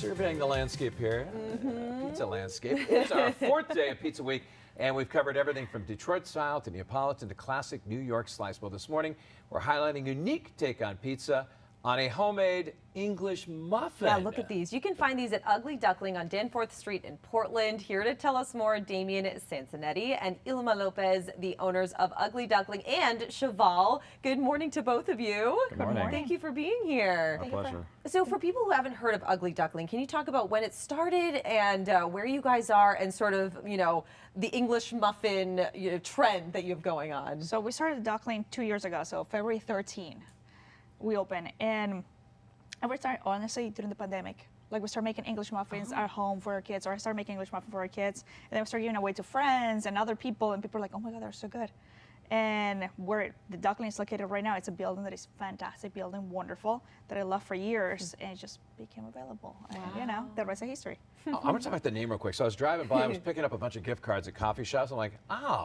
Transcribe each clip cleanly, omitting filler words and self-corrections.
Surveying the landscape here, pizza landscape. It's our fourth day of Pizza Week, and we've covered everything from Detroit style to Neapolitan to classic New York slice. Well, this morning we're highlighting a unique take on pizza on a homemade English muffin. Yeah, look at these. You can find these at Ugly Duckling on Danforth Street in Portland. Here to tell us more, Damian Sansonetti and Ilma Lopez, the owners of Ugly Duckling, and Chaval. Good morning to both of you. Good morning. Thank you for being here. Our pleasure. So for people who haven't heard of Ugly Duckling, can you talk about when it started and where you guys are and sort of, you know, the English muffin trend that you have going on? So we started Duckling 2 years ago, so February 13. We opened, and we started honestly during the pandemic. Like, we started making English muffins at home for our kids, or I started making English muffins for our kids, and then we started giving away to friends and other people, and people are like, oh my God, they're so good. And where the Duckling is located right now, it's a building that is fantastic building, wonderful, that I loved for years, and it just became available. And, you know, the rest is history. I'm going to talk about the name real quick. So I was driving by, I was picking up a bunch of gift cards at coffee shops. I'm like,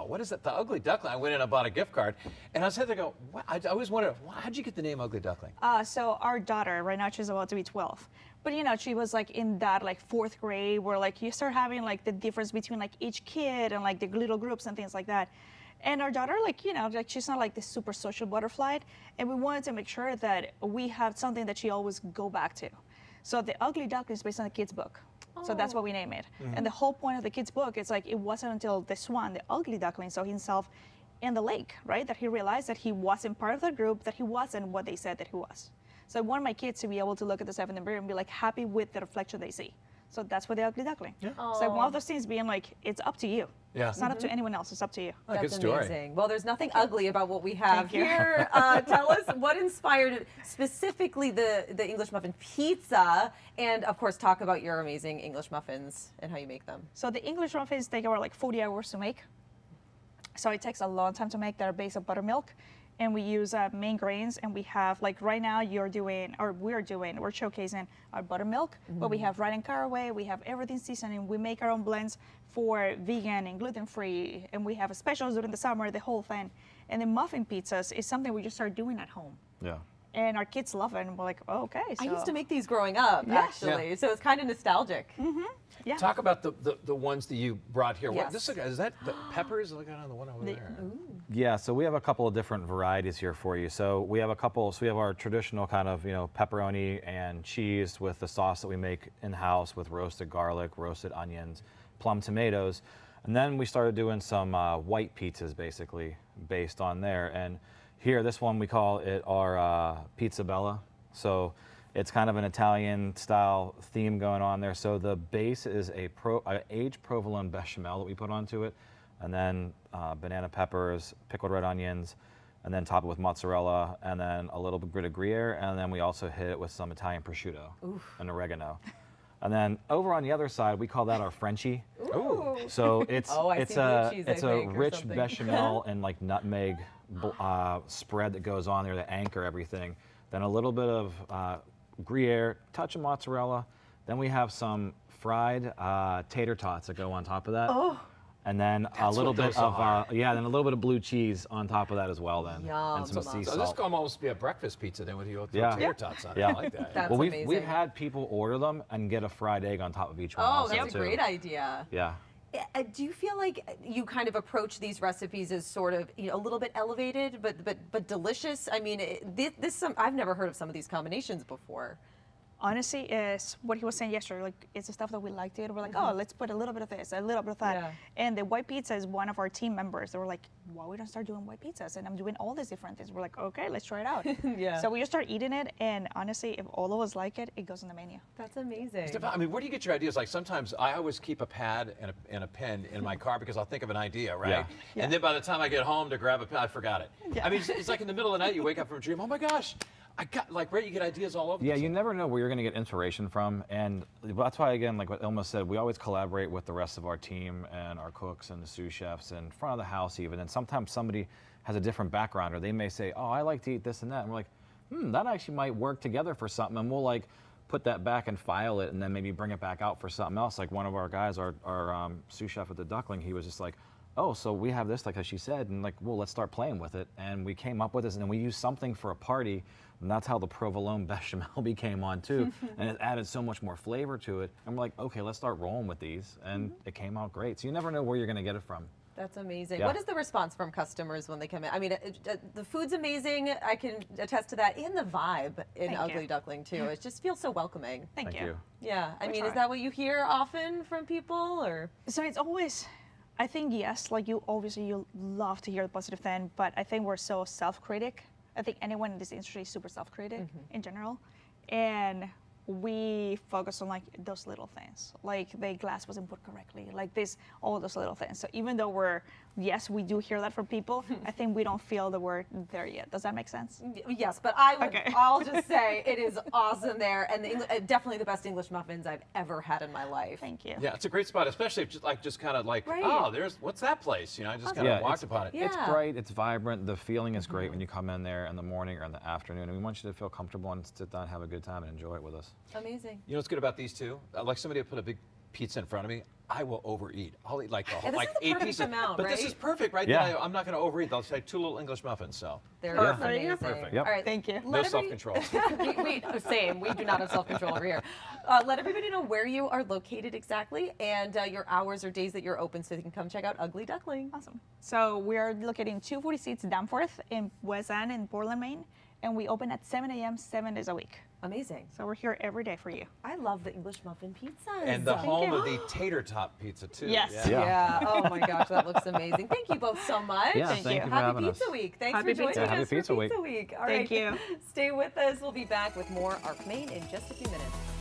what is it? The Ugly Duckling. I went in and bought a gift card, and I was sitting there going, what? I always wondered, how'd you get the name Ugly Duckling? So our daughter, right now she's about to be 12. But you know, she was like in that like 4th grade where like you start having like the difference between like each kid and like the little groups and things like that. And our daughter, like, you know, like she's not like this super social butterfly. And we wanted to make sure that we have something that she always go back to. So the Ugly Duckling is based on the kid's book. So that's what we name it. And the whole point of the kid's book is like, it wasn't until the swan, the Ugly Duckling, saw himself in the lake, right? That he realized that he wasn't part of the group, that he wasn't what they said that he was. So I want my kids to be able to look at the 7th and be like happy with the reflection they see. So that's what the Ugly Duckling. Yeah. So one of those things being like, it's up to you. Yeah. It's not up to anyone else, it's up to you. Oh, That's good story. amazing. Well, there's nothing ugly about what we have here. Tell us what inspired specifically the English muffin pizza, and of course talk about your amazing English muffins and how you make them. So the English muffins take about like 40 hours to make. So it takes a long time to make. They're based on buttermilk. And we use Maine grains, and we have, like right now we're showcasing our buttermilk, but we have right and caraway, we have everything seasoning, we make our own blends for vegan and gluten-free, and we have specials during the summer, the whole thing. And the muffin pizzas is something we just started doing at home. Yeah. And our kids love it, and we're like, oh, okay. So. I used to make these growing up, actually, so it's kind of nostalgic. Yeah. Talk about the ones that you brought here. Yes. Is that the peppers? Look at the one over there. Yeah, so we have a couple of different varieties here for you. So we have we have our traditional kind of, you know, pepperoni and cheese with the sauce that we make in-house with roasted garlic, roasted onions, plum tomatoes. And then we started doing some white pizzas basically based on there. And here, this one, we call it our Pizza Bella. So it's kind of an Italian style theme going on there. So the base is a aged provolone bechamel that we put onto it, and then banana peppers, pickled red onions, and then top it with mozzarella, and then a little bit of Gruyere, and then we also hit it with some Italian prosciutto and oregano. And then over on the other side, we call that our Frenchie. Ooh. So it's a rich something. bechamel and like nutmeg spread that goes on there to anchor everything. Then a little bit of Gruyere, touch of mozzarella. Then we have some fried tater tots that go on top of that. Oh. And then a little bit of then a little bit of blue cheese on top of that as well. Then and some sea So salt. this could almost be a breakfast pizza then with you tater tots on it. Yeah. I like that. That's well, amazing. we've had people order them and get a fried egg on top of each one. Oh, also, that's a great idea. Yeah. Do you feel like you kind of approach these recipes as sort of, you know, a little bit elevated, but delicious? I mean, I've never heard of some of these combinations before. Honestly, is what he was saying yesterday. Like, it's the stuff that we liked it. We're like, oh, let's put a little bit of this, a little bit of that. Yeah. And the white pizza is one of our team members. They were like, why we don't start doing white pizzas? And I'm doing all these different things. We're like, okay, let's try it out. Yeah. So we just start eating it, and honestly, if all of us like it, it goes on the menu. That's amazing. Stefan, I mean, where do you get your ideas? Like sometimes I always keep a pad and a pen in my car because I'll think of an idea, right? Yeah. And then by the time I get home to grab a pen, I forgot it. Yeah. I mean, it's like in the middle of the night, you wake up from a dream, oh my gosh. I got, like, right, you get ideas all over. Yeah, you never know where you're going to get inspiration from. And that's why, again, like what Ilma said, we always collaborate with the rest of our team and our cooks and the sous chefs and front of the house even. And sometimes somebody has a different background, or they may say, oh, I like to eat this and that. And we're like, that actually might work together for something. And we'll, like, put that back and file it and then maybe bring it back out for something else. Like one of our guys, our sous chef at the Duckling, he was just like, oh, so we have this, like as she said, and like, well, let's start playing with it. And we came up with this, and then we used something for a party, and that's how the provolone bechamel became on too. And it added so much more flavor to it. And we're like, okay, let's start rolling with these, and it came out great. So you never know where you're gonna get it from. That's amazing. Yeah. What is the response from customers when they come in? I mean, the food's amazing. I can attest to that. And the vibe in Thank Ugly you. Duckling, too. It just feels so welcoming. Thank you. Yeah. I mean, try. is that what you hear often from people? Or So it's always, I think yes, like you obviously you love to hear the positive thing, but I think we're so self-critic. I think anyone in this industry is super self-critic in general, and we focus on like those little things, like the glass wasn't put correctly, like this, all those little things. So even though yes, we do hear that from people, I think we don't feel that we're there yet. Does that make sense? yes, but I would, Okay. I'll just say it is awesome there, and definitely the best English muffins I've ever had in my life. Thank you. Yeah, it's a great spot, especially if just kind of like, Right. oh, what's that place? You know, I just kind of walked upon it. Yeah. It's bright, it's vibrant, the feeling is great when you come in there in the morning or in the afternoon, and we want you to feel comfortable and sit down, have a good time, and enjoy it with us. Amazing. You know what's good about these two? Like somebody will put a big pizza in front of me, I will overeat. I'll eat like this like is the 8 perfect pieces. amount, But this right? is perfect, right? Yeah. Then I'm not going to overeat. I'll say 2 little English muffins. So They're Yeah. amazing. Perfect. Yep. All right. Thank you. no Let self-control. Same. We do not have self-control over here. Let everybody know where you are located exactly and your hours or days that you're open so they can come check out Ugly Duckling. Awesome. So we are located in 246 Danforth in West End in Portland, Maine, and we open at 7 a.m. 7 days a week. Amazing. So we're here every day for you. I love the English muffin pizzas. And the home you. of the tater tot pizza too. Yes. Yeah. Yeah. Oh my gosh, that looks amazing. Thank you both so much. Yeah, Thank thank you. you for Happy having Pizza us. Week. Thanks Happy for joining Pizza us Week. Happy for Pizza Week. Pizza Week. All Thank right. you. Stay with us. We'll be back with more Arc Maine in just a few minutes.